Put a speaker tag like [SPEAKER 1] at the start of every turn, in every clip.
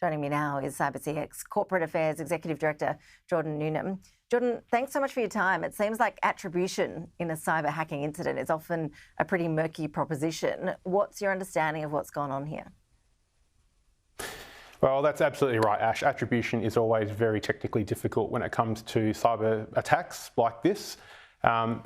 [SPEAKER 1] Joining me now is CyberCX Corporate Affairs Executive Director, Jordan Newnham. Jordan, thanks so much for your time. It seems like attribution in a cyber hacking incident is often a pretty murky proposition. What's your understanding of what's gone on here?
[SPEAKER 2] Well, that's absolutely right, Ash. Attribution is always very technically difficult when it comes to cyber attacks like this.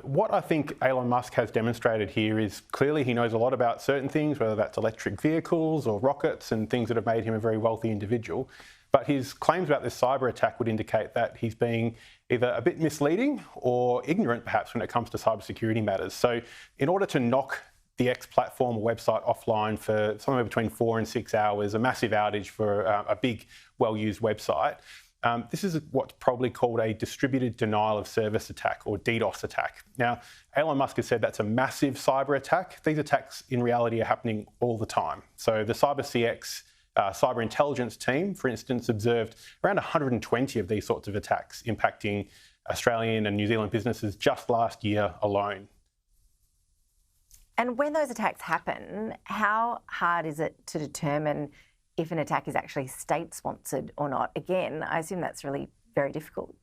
[SPEAKER 2] What I think Elon Musk has demonstrated here is clearly he knows a lot about certain things, whether that's electric vehicles or rockets and things that have made him a very wealthy individual. But his claims about this cyber attack would indicate that he's being either a bit misleading or ignorant, perhaps, when it comes to cybersecurity matters. So in order to knock the X platform or website offline for somewhere between 4 and 6 hours, a massive outage for a big, well-used website, this is what's probably called a distributed denial of service attack, or DDoS attack. Now, Elon Musk has said that's a massive cyber attack. These attacks in reality are happening all the time. So the CyberCX cyber intelligence team, for instance, observed around 120 of these sorts of attacks impacting Australian and New Zealand businesses just last year alone.
[SPEAKER 1] And when those attacks happen, how hard is it to determine if an attack is actually state-sponsored or not? Again, I assume that's really very difficult.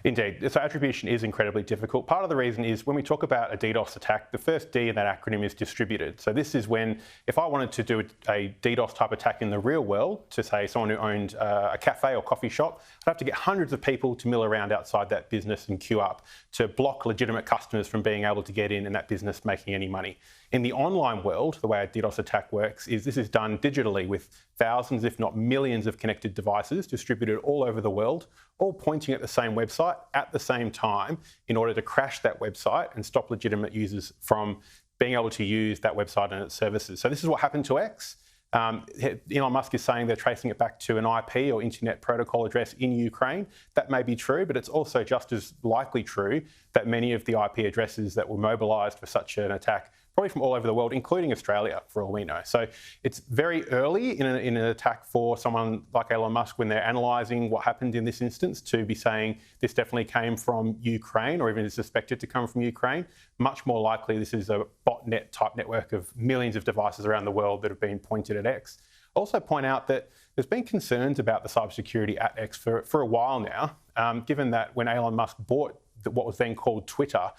[SPEAKER 2] Indeed. So attribution is incredibly difficult. Part of the reason is when we talk about a DDoS attack, the first D in that acronym is distributed. So this is when, if I wanted to do a DDoS type attack in the real world, to say someone who owned a cafe or coffee shop, I'd have to get hundreds of people to mill around outside that business and queue up to block legitimate customers from being able to get in and that business making any money. In the online world, the way a DDoS attack works is this is done digitally with thousands, if not millions, of connected devices distributed all over the world, all pointing at the same website at the same time in order to crash that website and stop legitimate users from being able to use that website and its services. So this is what happened to X. Elon Musk is saying they're tracing it back to an IP or internet protocol address in Ukraine. That may be true, but it's also just as likely true that many of the IP addresses that were mobilised for such an attack probably from all over the world, including Australia, for all we know. So it's very early in an attack for someone like Elon Musk when they're analysing what happened in this instance to be saying this definitely came from Ukraine or even is suspected to come from Ukraine. Much more likely this is a botnet type network of millions of devices around the world that have been pointed at X. Also point out that there's been concerns about the cybersecurity at X for a while now, given that when Elon Musk bought what was then called Twitter,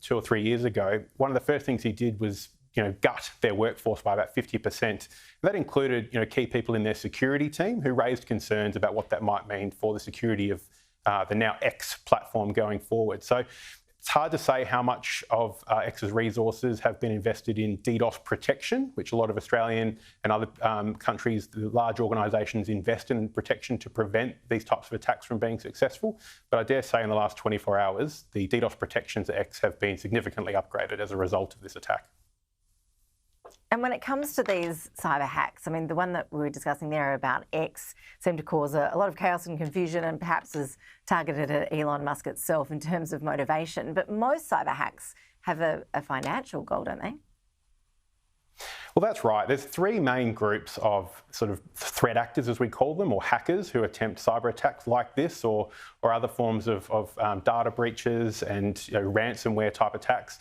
[SPEAKER 2] 2 or 3 years ago, one of the first things he did was, gut their workforce by about 50%. And that included, key people in their security team who raised concerns about what that might mean for the security of the now X platform going forward. So it's hard to say how much of X's resources have been invested in DDoS protection, which a lot of Australian and other countries, the large organisations, invest in protection to prevent these types of attacks from being successful. But I dare say in the last 24 hours, the DDoS protections at X have been significantly upgraded as a result of this attack.
[SPEAKER 1] And when it comes to these cyber hacks, I mean, the one that we were discussing there about X seemed to cause a lot of chaos and confusion and perhaps is targeted at Elon Musk itself in terms of motivation. But most cyber hacks have a financial goal, don't they?
[SPEAKER 2] Well, that's right. There's 3 main groups of sort of threat actors, as we call them, or hackers who attempt cyber attacks like this or other forms of data breaches and ransomware type attacks.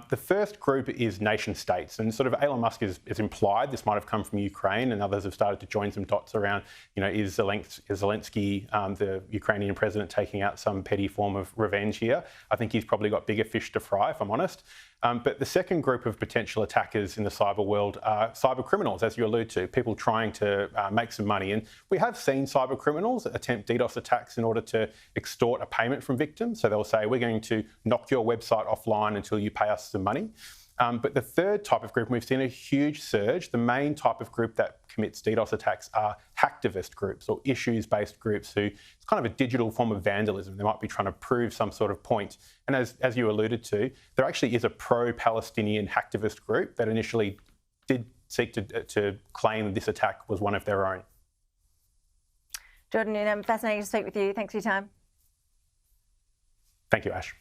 [SPEAKER 2] The first group is nation states, and sort of Elon Musk is implied this might have come from Ukraine, and others have started to join some dots around, is Zelensky, the Ukrainian president, taking out some petty form of revenge here? I think he's probably got bigger fish to fry, if I'm honest. But the second group of potential attackers in the cyber world are cyber criminals, as you allude to, people trying to make some money. And we have seen cyber criminals attempt DDoS attacks in order to extort a payment from victims. So they'll say, we're going to knock your website offline until you pay us some money. But the third type of group, and we've seen a huge surge, the main type of group that commits DDoS attacks are hacktivist groups or issues-based groups who, it's kind of a digital form of vandalism. They might be trying to prove some sort of point. And as you alluded to, there actually is a pro-Palestinian hacktivist group that initially did seek to claim that this attack was one of their own.
[SPEAKER 1] Jordan Newnham, fascinating to speak with you. Thanks for your time.
[SPEAKER 2] Thank you, Ash.